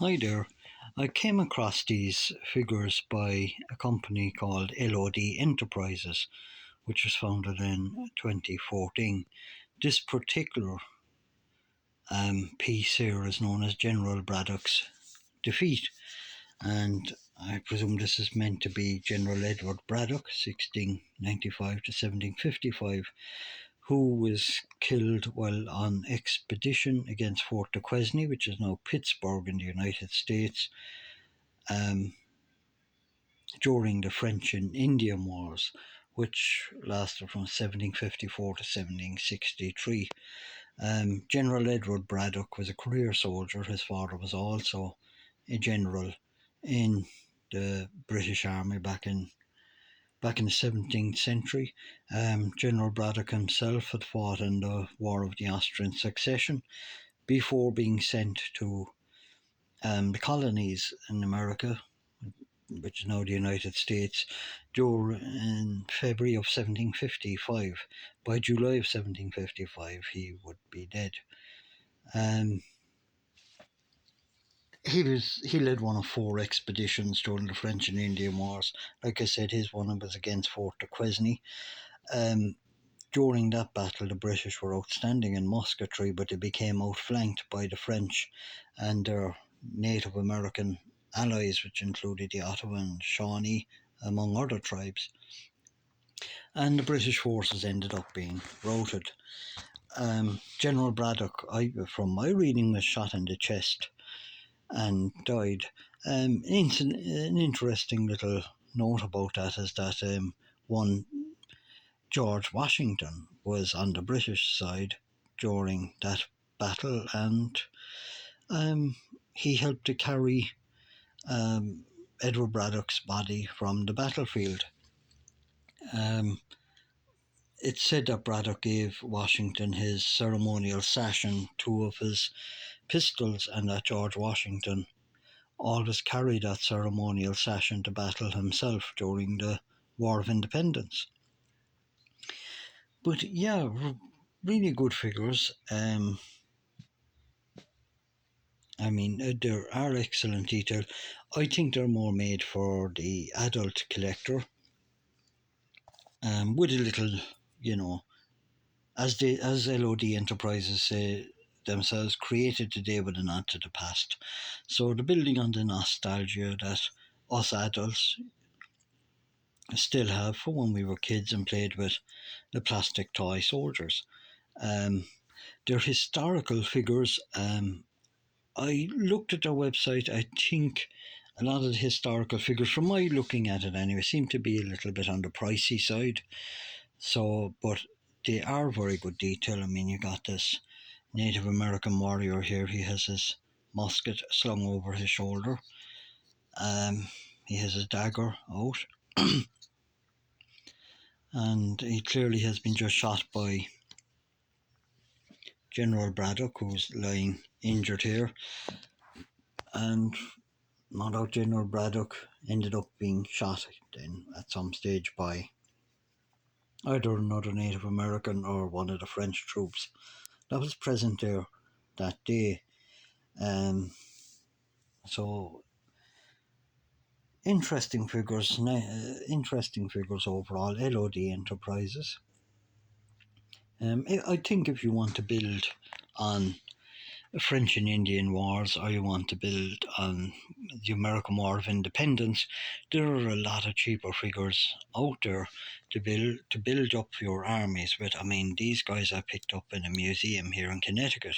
Hi there. I came across these figures by a company called LOD Enterprises, which was founded in 2014. This particular piece here is known as General Braddock's defeat, and I presume this is meant to be General Edward Braddock, 1695 to 1755, who was killed while on expedition against Fort Duquesne, which is now Pittsburgh in the United States, um, during the French and Indian Wars, which lasted from 1754 to 1763. General Edward Braddock was a career soldier. His father was also a general in the British Army back in the 17th century. General Braddock himself had fought in the War of the Austrian Succession before being sent to the colonies in America, which is now the United States, in February of 1755. By July of 1755, he would be dead. Um, he led one of four expeditions during the French and Indian Wars. Like I said, his one was against Fort Duquesne. Um, During that battle, the British were outstanding in musketry, but they became outflanked by the French and their Native American allies, which included the Ottawa and Shawnee, among other tribes. And the British forces ended up being routed. General Braddock, from my reading, was shot in the chest and died. An interesting little note about that is that one George Washington was on the British side during that battle, and he helped to carry Edward Braddock's body from the battlefield. Um, it's said that Braddock gave Washington his ceremonial sash and two of his pistols, and that George Washington always carried that ceremonial sash into battle himself during the War of Independence. But yeah, really good figures. There are excellent detail. I think they're more made for the adult collector, with a little, you know, as LOD Enterprises say themselves, created today with a nod to the past. So they're building on the nostalgia that us adults still have for when we were kids and played with the plastic toy soldiers. Um, they're historical figures. I looked at their website. I think a lot of the historical figures, from my looking at it anyway, seem to be a little bit on the pricey side. So, but they are very good detail. I mean, you got this Native American warrior here. He has his musket slung over his shoulder. He has his dagger out, and he clearly has been just shot by General Braddock, who's lying injured here. And no doubt General Braddock ended up being shot then at some stage by either another Native American or one of the French troops that was present there that day. So interesting figures overall. LOD Enterprises. I think if you want to build on French and Indian Wars, or you want to build on the American War of Independence, there are a lot of cheaper figures out there to build up your armies with. I mean, these guys I picked up in a museum here in Connecticut,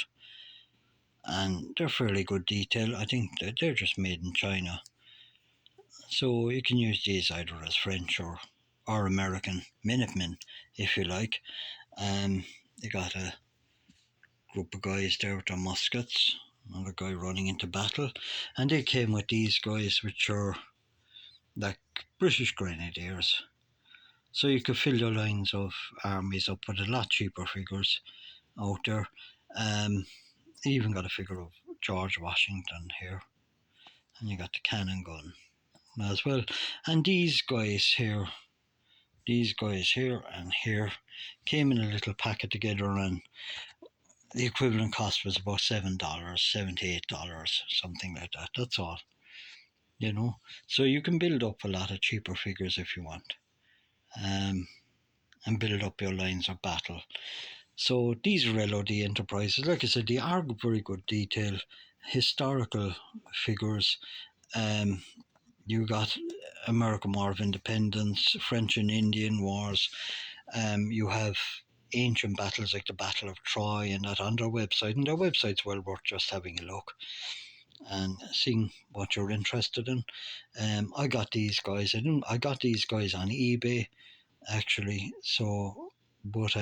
and they're fairly good detail. I think that they're just made in China, so you can use these either as French or American Minutemen if you like. You got a group of guys there with their muskets, another guy running into battle, and they came with these guys, which are like British grenadiers. So you could fill the lines of armies up with a lot cheaper figures out there. You even got a figure of George Washington here, and you got the cannon gun as well. And these guys here and here came in a little packet together, and the equivalent cost was about $7, $78, something like that. That's all, you know. So you can build up a lot of cheaper figures if you want, um, and build up your lines of battle. So these are LOD enterprises. Like I said, they are very good detail, historical figures. Um, you got American War of Independence, French and Indian Wars. You have ancient battles like the Battle of Troy and that on their website. And their website's well worth just having a look and seeing what you're interested in. I got these guys. I got these guys on eBay actually. So, but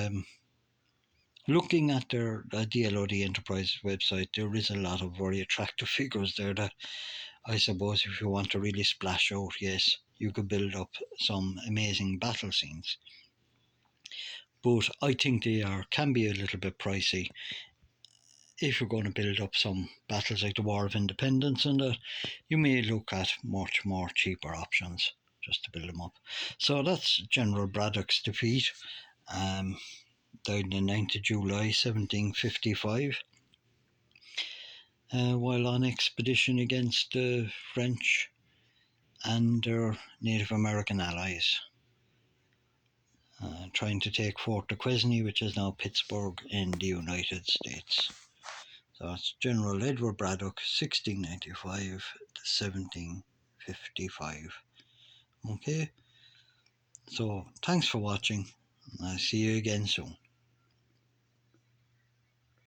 looking at the LOD Enterprise website, there is a lot of very attractive figures there that I suppose if you want to really splash out, yes, you could build up some amazing battle scenes. But I think they can be a little bit pricey if you're going to build up some battles like the War of Independence and that. You may look at much more cheaper options just to build them up. So that's General Braddock's defeat. Died on the 9th of July 1755 while on expedition against the French and their Native American allies, trying to take Fort Duquesne, which is now Pittsburgh in the United States. So it's General Edward Braddock, 1695 to 1755. Okay, so thanks for watching. I'll see you again soon.